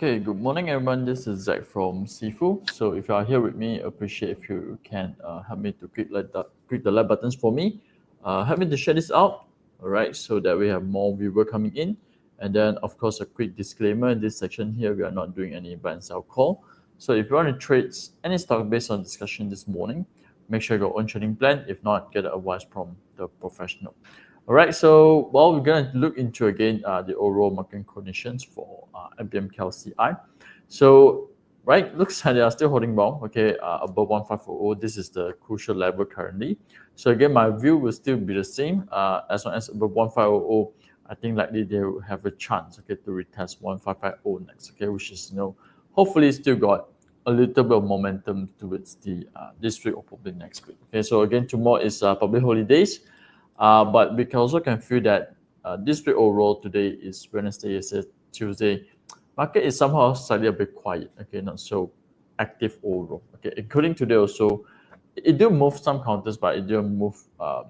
Okay, good morning everyone. This is Zach from XIFU. So if you are here with me, appreciate if you can help me to click the like buttons for me. Help me to share this out, all right, so that we have more viewer coming in. And then of course a quick disclaimer in this section here, we are not doing any buy and sell call. So if you want to trade any stock based on discussion this morning, make sure you got your own trading plan. If not, get advice from the professional. All right, so we're going to look into again the overall market conditions for MBM KLCI. So, right, looks like they are still holding well, okay, above 1500. This is the crucial level currently. So, again, my view will still be the same. As long as above 1500, I think likely they will have a chance, okay, to retest 1550 next, okay, which is, hopefully still got a little bit of momentum towards the this week or probably next week. Okay, so again, tomorrow is public holidays. But we can also can feel that this week overall, today is Wednesday, yesterday, Tuesday, market is somehow slightly a bit quiet, okay, not so active overall, okay, including today also. It do move some counters, but it didn't move a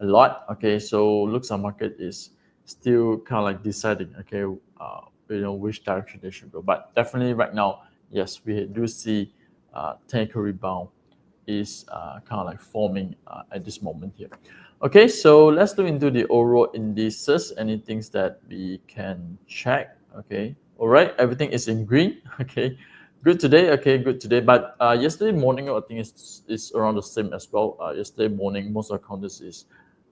lot, okay, so looks like market is still kind of like deciding, okay, which direction they should go. But definitely right now, yes, we do see technical rebound is kind of like forming at this moment here. Okay, so let's look into the overall indices. Any things that we can check? Okay, all right, everything is in green. Okay, good today. Okay, good today. But yesterday morning, I think is around the same as well. Yesterday morning, most of the counters is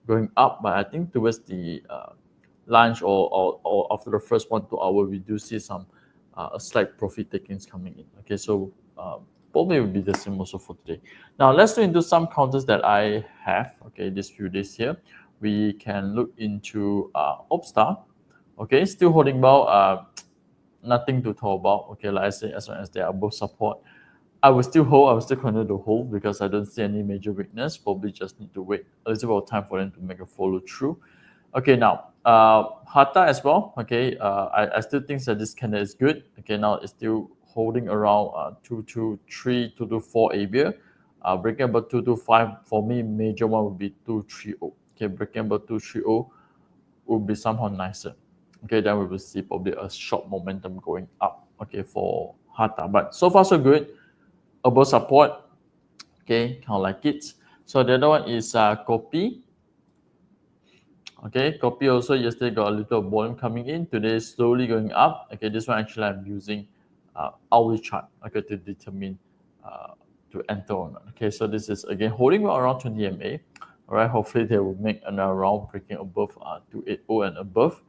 going up, but I think towards the lunch or after the first 1 2 hour, we do see some a slight profit takings coming in. Okay, so probably will be the same also for today. Now let's look into some counters that I have. Okay, these few days here, we can look into Opstar. Okay, still holding well. Nothing to talk about. Okay, like I say, as long as they are above support, I will still hold. I will still continue to hold because I don't see any major weakness. Probably just need to wait a little bit of time for them to make a follow through. Okay, now Hata as well. Okay, I still think that this candle is good. Okay, now it's still holding around 223, 224 area. Breaking about 225 for me, major one would be 230. Okay, breaking about 230 would be somehow nicer. Okay, then we will see probably a short momentum going up. Okay, for Hata, but so far so good. Above support. Okay, kind of like it. So the other one is Kopi. Okay, copy also yesterday got a little volume coming in. Today slowly going up. Okay, this one actually I'm using hourly chart, okay, to determine to enter or not. Okay, so this is again holding around 20 MA. All right, hopefully they will make another round breaking above 280 and above.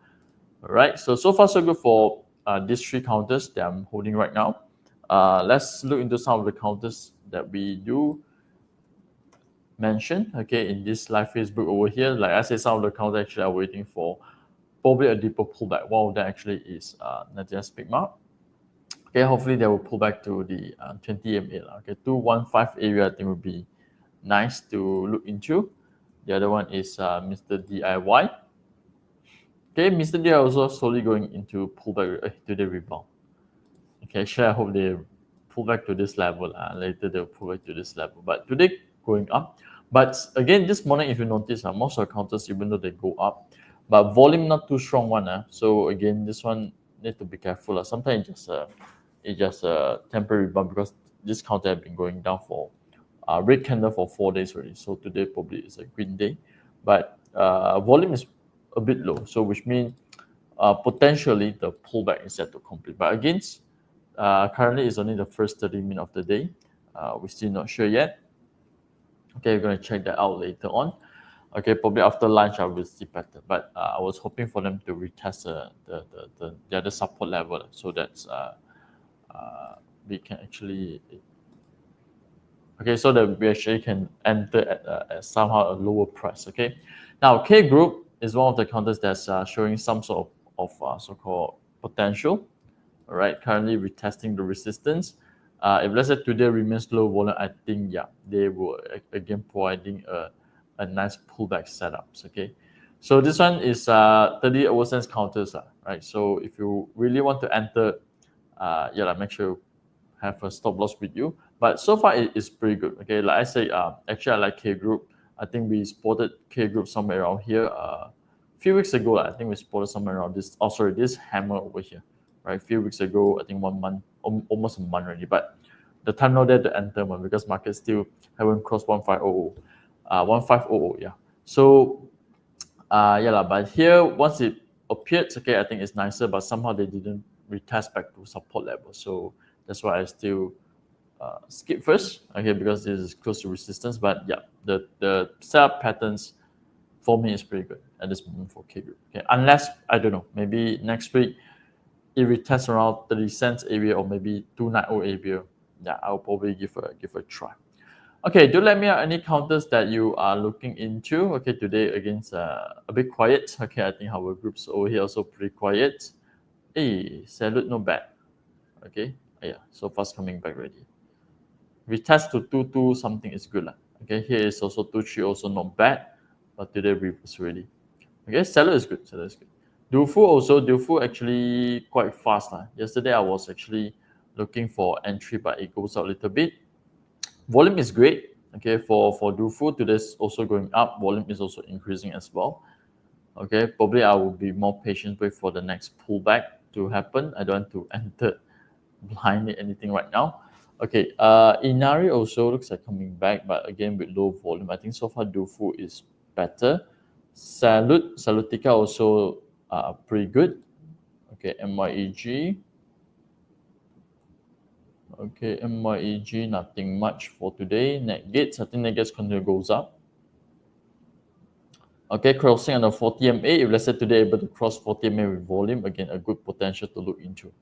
All right, so far so good for these three counters that I'm holding right now. Let's look into some of the counters that we do mention, okay, in this live Facebook over here. Like I said, some of the counters actually are waiting for probably a deeper pullback. One of them actually is Nadia's Big Mark. Okay, hopefully they will pull back to the 20 MA. Okay, 215 area I think would be nice to look into. The other one is Mr. DIY. Okay, Mr. DIY also slowly going into pullback to the rebound. Okay, actually I hope they pull back to this level. Later they'll pull back to this level. But today going up. But again, this morning, if you notice, most of the counters, even though they go up, but volume not too strong one. So again, this one need to be careful. Sometimes it's just a temporary rebound because this counter have been going down for red candle for 4 days already. So today probably is a green day, but volume is a bit low. So which means potentially the pullback is set to complete. But again, currently it's only the first 30 minutes of the day. We're still not sure yet. Okay, we're going to check that out later on. Okay, probably after lunch I will see better. But I was hoping for them to retest the other support level so that we can actually, okay, so that we actually can enter at somehow a lower price. Okay, now K group is one of the counters that's showing some sort of so-called potential. All right, currently retesting the resistance. If let's say today remains low volume, I think they will again providing a nice pullback setups. Okay, so this one is 30 cents counters, right? So if you really want to enter, make sure you have a stop loss with you. But so far it is pretty good. Okay, like I say, actually I like K group. I think we spotted K group somewhere around here. A few weeks ago, I think we spotted somewhere around this. Oh, sorry, this hammer over here. right? A few weeks ago, I think 1 month, almost a month already, but the time not there to enter one because market still haven't crossed 1500, 1500, yeah. So yeah lah, but here once it appeared, okay, I think it's nicer, but somehow they didn't retest back to support level, so that's why I still skip first, okay, because this is close to resistance. But yeah, the setup patterns for me is pretty good at this moment for K group. Okay, unless I don't know, maybe next week if it tests around 30 cents area or maybe 290 area, yeah, I'll probably give a try. Okay, do let me know any counters that you are looking into. Okay, today against a bit quiet. Okay, I think our groups over here also pretty quiet. Hey, salute, no bad. Okay, yeah, so fast coming back already. Retest to 2-2 something is good. Okay, here is also 2-3, also not bad, but today reverse already. Okay, seller is good. Seller is good. Dufu actually quite fast. Yesterday I was actually looking for entry, but it goes out a little bit. Volume is great. Okay, for Dufu, today's also going up. Volume is also increasing as well. Okay, probably I will be more patient wait for the next pullback to happen. I don't want to enter blindly anything right now. Okay, Inari also looks like coming back, but again with low volume. I think so far Dufu is better. Salutica also pretty good. Okay, MYEG. Okay, MYEG, nothing much for today. Netgates, I think Netgates continue goes up. Okay, crossing on the 40 MA. If let's say today able to cross 40 MA with volume, again, a good potential to look into.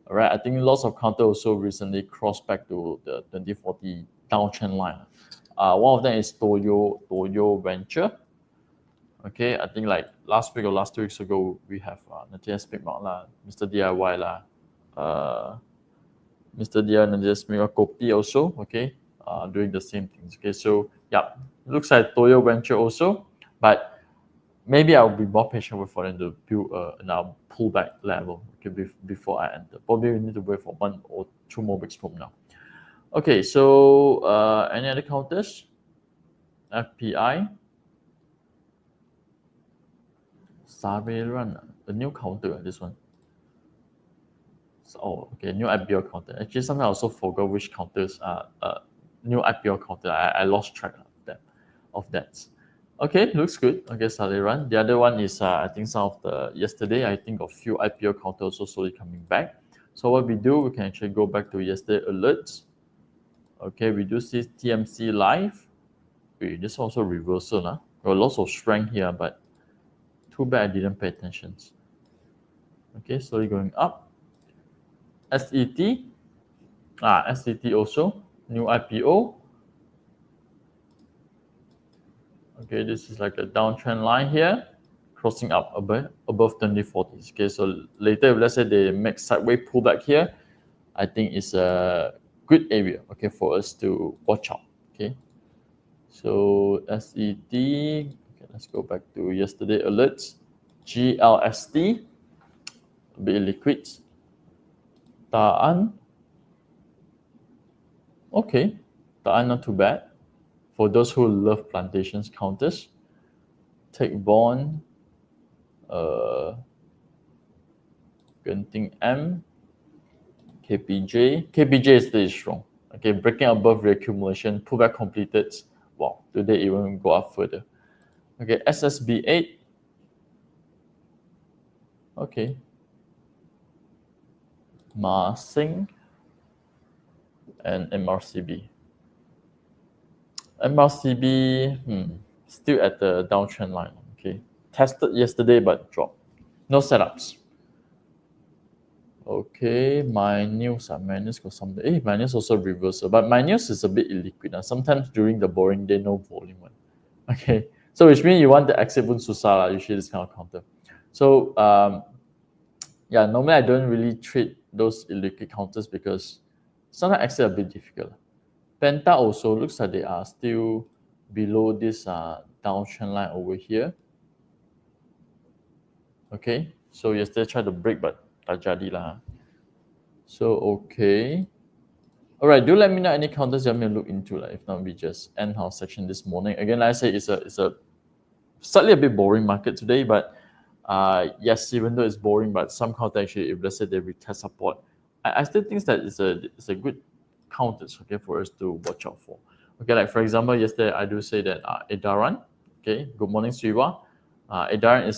All right, I think lots of counter also recently crossed back to the 2040 downtrend line. One of them is Toyo Venture. Okay, I think like last week or last 2 weeks ago, we have Natias Pigmount lah, Mr. DIY lah, Mr. DIY Natias Pigmount Kopi also, okay, doing the same things. Okay, so yeah, looks like Toyo Venture also, but maybe I'll be more patient for them to build now pullback level, okay, before I enter. Probably we need to wait for 1 or 2 more weeks from now. Okay, so any other counters? FPI, Saveran, a new counter, this one. So, okay, new IPO counter. Actually, sometimes I also forgot which counters are new IPO counter. I lost track of that. Okay, looks good. Okay, Saliran. The other one is I think some of the yesterday. I think a few IPO counters also slowly coming back. So what we do, we can actually go back to yesterday alerts. Okay, we do see TMC live. Wait, this also reversal. There are lots of strength here, but too bad I didn't pay attention. Okay, slowly going up. SET. SET also new IPO. Okay, this is like a downtrend line here, crossing up above 2040s. Okay, so later, if let's say they make sideways pullback here, I think it's a good area, okay, for us to watch out. Okay, so SET. Okay, let's go back to yesterday alerts. GLST, a bit liquid. Taan. Okay, Taan not too bad. For those who love plantations counters, take bond, Genting M, KPJ. KPJ is still strong. Okay, breaking above reaccumulation, pullback completed. Wow, today even go up further. Okay, SSB8. Okay. Marsing and MRCB. MRCB, still at the downtrend line. Okay, tested yesterday but dropped. No setups. Okay, my news got something. My news also reversal, but my news is a bit illiquid. Sometimes during the boring day, no volume. Okay, so which means you want the exit pun susah usually this kind of counter. So yeah, normally I don't really trade those illiquid counters because sometimes exit a bit difficult. Penta also looks like they are still below this downtrend line over here. Okay, so yesterday tried to break but tak jadi lah. So okay. Alright, do let me know any counters you want me to look into. If not, we just end our section this morning. Again, like I say, it's a slightly a bit boring market today, but Yes, even though it's boring, but some counter actually, if let's say they retest support, I still think that it's a good counters, okay, for us to watch out for. Okay, like for example, yesterday I do say that Edaran, okay, good morning, Siwa. Edaran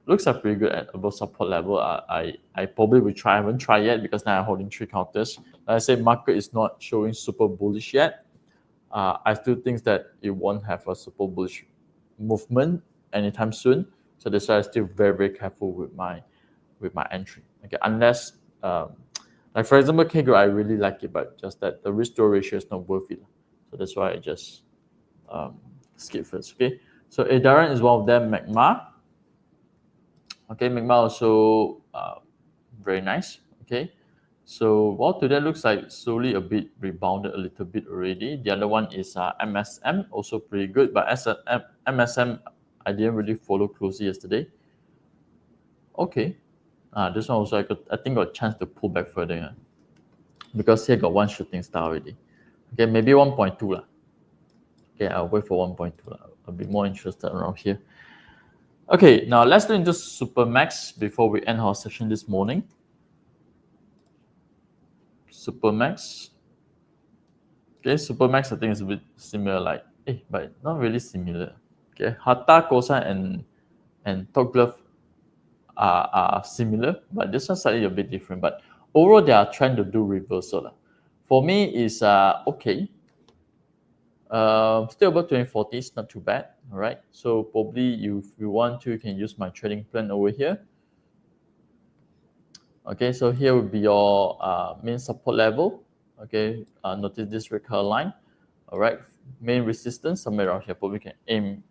looks like pretty good at above support level. I probably will try. I haven't tried yet because now I'm holding 3 counters. Like I say, market is not showing super bullish yet. I still think that it won't have a super bullish movement anytime soon. So that's why I'm still very, very careful with my entry. Okay, unless like for example, Kgro, I really like it, but just that the risk to ratio is not worth it. So that's why I just skip first. Okay, so Edaran is one of them. Magma. Okay, Magma also very nice. Okay, so while today looks like slowly a bit rebounded a little bit already. The other one is MSM, also pretty good. But as a MSM, I didn't really follow closely yesterday. Okay, this one also I think got a chance to pull back further because here got one shooting star already. Okay, maybe 1.2 lah. Okay, I'll wait for 1.2 lah. I'll be more interested around here. Okay, now let's go into Supermax before we end our session this morning. Supermax. Okay, Supermax I think is a bit similar, like but not really similar. Okay, Hata, Kosan, and Top Glove are similar, but this one's slightly a bit different. But overall, they are trying to do reversal. For me, is okay. Still above 2040 is not too bad. All right, so probably if you want to, you can use my trading plan over here. Okay, so here would be your main support level. Okay, notice this red color line. All right, main resistance somewhere around here. Probably can aim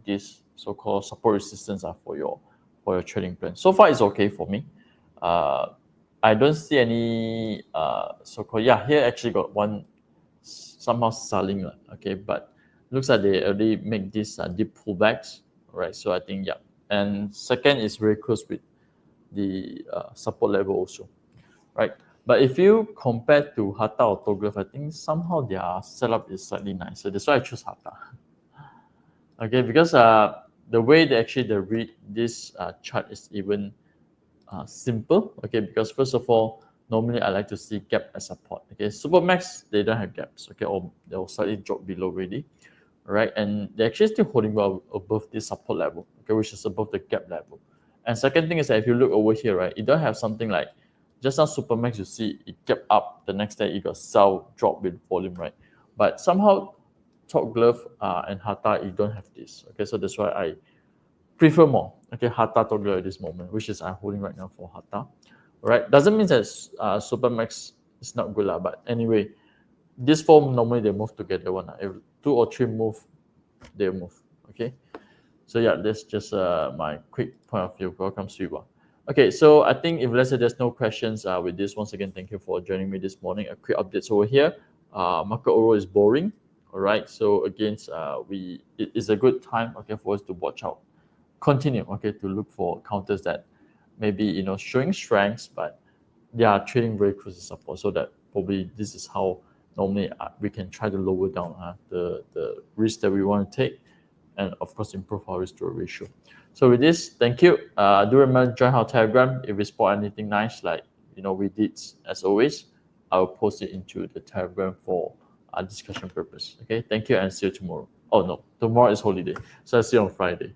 this so-called support resistance for your trading plan. So far, it's okay for me. I don't see any so-called here actually got one somehow selling. Okay, but looks like they already make this deep pullbacks. All right, so I think and second is very close with the support level also, right? But if you compare to Hata or Togglove, I think somehow their setup is slightly nicer. That's why I choose Hata. Okay, because the way they read this chart is even simple. Okay, because first of all, normally I like to see gap as support. Okay, Supermax they don't have gaps. Okay, or they'll slightly drop below already. Right, and they're actually still holding well above this support level. Okay, which is above the gap level. And second thing is that if you look over here, right, you don't have something like just now Supermax, you see it kept up. The next day it got sell drop with volume, right? But somehow Top Glove and Hata, you don't have this. Okay, so that's why I prefer more. Okay, Hata Top Glove at this moment, which is I'm holding right now for Hata. Right, doesn't mean that Supermax is not good, but anyway, this form normally they move together. If 2 or 3 move, they move. Okay. So that's just my quick point of view. Welcome, Suiwa. Okay, so I think if let's say there's no questions with this, once again, thank you for joining me this morning. A quick updates over here. Market overall is boring. All right, so again, it is a good time, okay, for us to watch out. Continue, okay, to look for counters that maybe showing strengths, but they are trading very close to support. So that probably this is how normally we can try to lower down the risk that we want to take, and of course improve our risk to ratio. So with this, thank you. Do remember join our Telegram. If we spot anything nice, like we did as always, I will post it into the Telegram for discussion purpose. Okay, thank you and see you tomorrow. Oh no, tomorrow is holiday, so I'll see you on Friday.